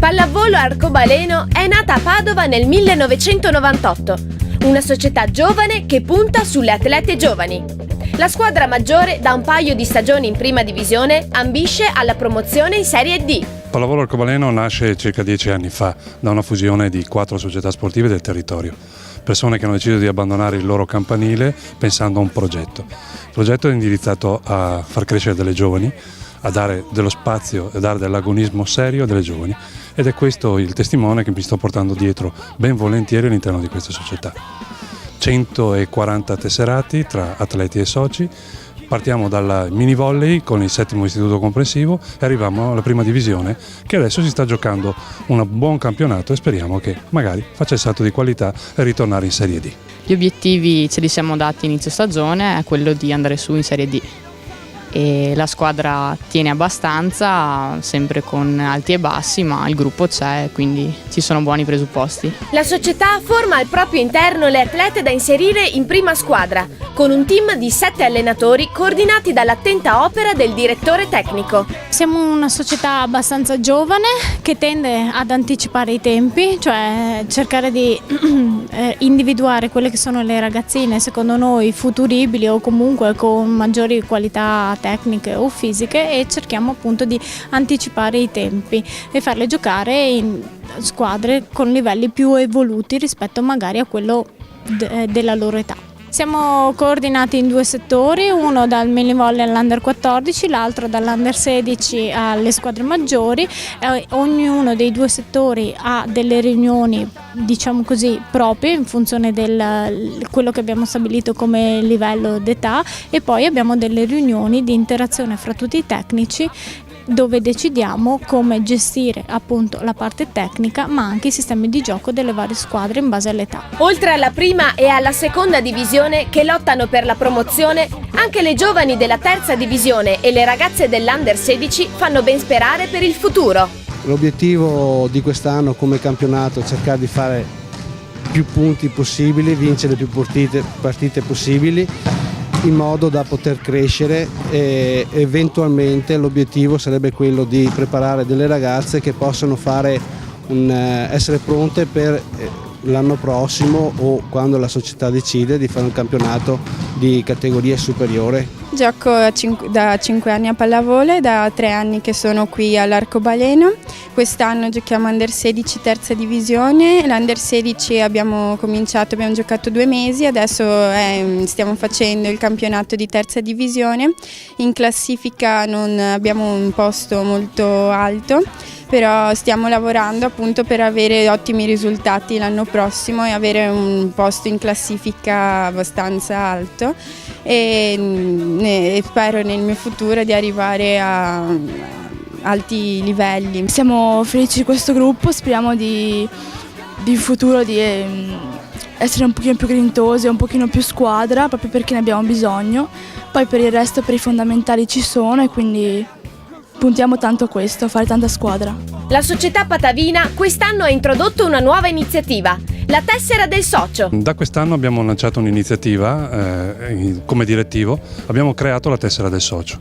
Pallavolo Arcobaleno è nata a Padova nel 1998, una società giovane che punta sulle atlete giovani. La squadra maggiore, da un paio di stagioni in prima divisione, ambisce alla promozione in Serie D. Pallavolo Arcobaleno nasce circa 10 anni fa da una fusione di 4 società sportive del territorio. Persone che hanno deciso di abbandonare il loro campanile pensando a un progetto. Il progetto è indirizzato a far crescere delle giovani, a dare dello spazio e dare dell'agonismo serio delle giovani, ed è questo il testimone che mi sto portando dietro ben volentieri all'interno di questa società. 140 tesserati tra atleti e soci. Partiamo dalla mini volley con il 7° istituto comprensivo e arriviamo alla prima divisione, che adesso si sta giocando un buon campionato e speriamo che magari faccia il salto di qualità e ritornare in Serie D. Gli obiettivi ce li siamo dati inizio stagione, è quello di andare su in Serie D. E la squadra tiene abbastanza, sempre con alti e bassi, ma il gruppo c'è, quindi ci sono buoni presupposti. La società forma al proprio interno le atlete da inserire in prima squadra, con un team di 7 allenatori coordinati dall'attenta opera del direttore tecnico. Siamo una società abbastanza giovane che tende ad anticipare i tempi, cioè cercare di individuare quelle che sono le ragazzine secondo noi futuribili o comunque con maggiori qualità tecniche o fisiche, e cerchiamo appunto di anticipare i tempi e farle giocare in squadre con livelli più evoluti rispetto magari a quello della loro età. Siamo coordinati in 2 settori, uno dal mini volley all'Under 14, l'altro dall'Under 16 alle squadre maggiori. Ognuno dei 2 settori ha delle riunioni, diciamo così, proprie in funzione del quello che abbiamo stabilito come livello d'età, e poi abbiamo delle riunioni di interazione fra tutti i tecnici dove decidiamo come gestire appunto la parte tecnica, ma anche i sistemi di gioco delle varie squadre in base all'età. Oltre alla prima e alla seconda divisione che lottano per la promozione, anche le giovani della terza divisione e le ragazze dell'Under 16 fanno ben sperare per il futuro. L'obiettivo di quest'anno come campionato è cercare di fare più punti possibili, vincere più partite possibili, in modo da poter crescere, e eventualmente l'obiettivo sarebbe quello di preparare delle ragazze che possano essere pronte per l'anno prossimo o quando la società decide di fare un campionato di categoria superiore. Gioco da 5 anni a pallavolo, da 3 anni che sono qui all'Arcobaleno. Quest'anno giochiamo Under 16 terza divisione, l'Under 16 abbiamo giocato 2 mesi, adesso stiamo facendo il campionato di terza divisione. In classifica non abbiamo un posto molto alto, però stiamo lavorando appunto per avere ottimi risultati l'anno prossimo e avere un posto in classifica abbastanza alto, e spero nel mio futuro di arrivare a alti livelli. Siamo felici di questo gruppo, speriamo di futuro di essere un pochino più grintosi, un pochino più squadra, proprio perché ne abbiamo bisogno. Poi per il resto, per i fondamentali ci sono, e quindi puntiamo tanto a questo, a fare tanta squadra. La società patavina quest'anno ha introdotto una nuova iniziativa, la tessera del socio. Da quest'anno abbiamo lanciato un'iniziativa come direttivo, abbiamo creato la tessera del socio.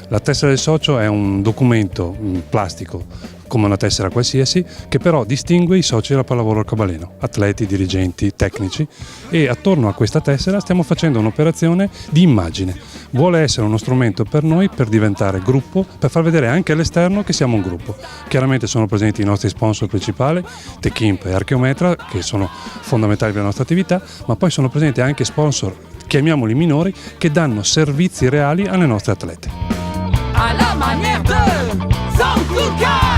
La tessera del socio è un documento plastico, come una tessera qualsiasi, che però distingue i soci della Pallavolo Arcobaleno, atleti, dirigenti, tecnici, e attorno a questa tessera stiamo facendo un'operazione di immagine. Vuole essere uno strumento per noi per diventare gruppo, per far vedere anche all'esterno che siamo un gruppo. Chiaramente sono presenti i nostri sponsor principali, Techimp e Archeometra, che sono fondamentali per la nostra attività, ma poi sono presenti anche sponsor, chiamiamoli minori, che danno servizi reali alle nostre atlete. À la manière de Zancuca!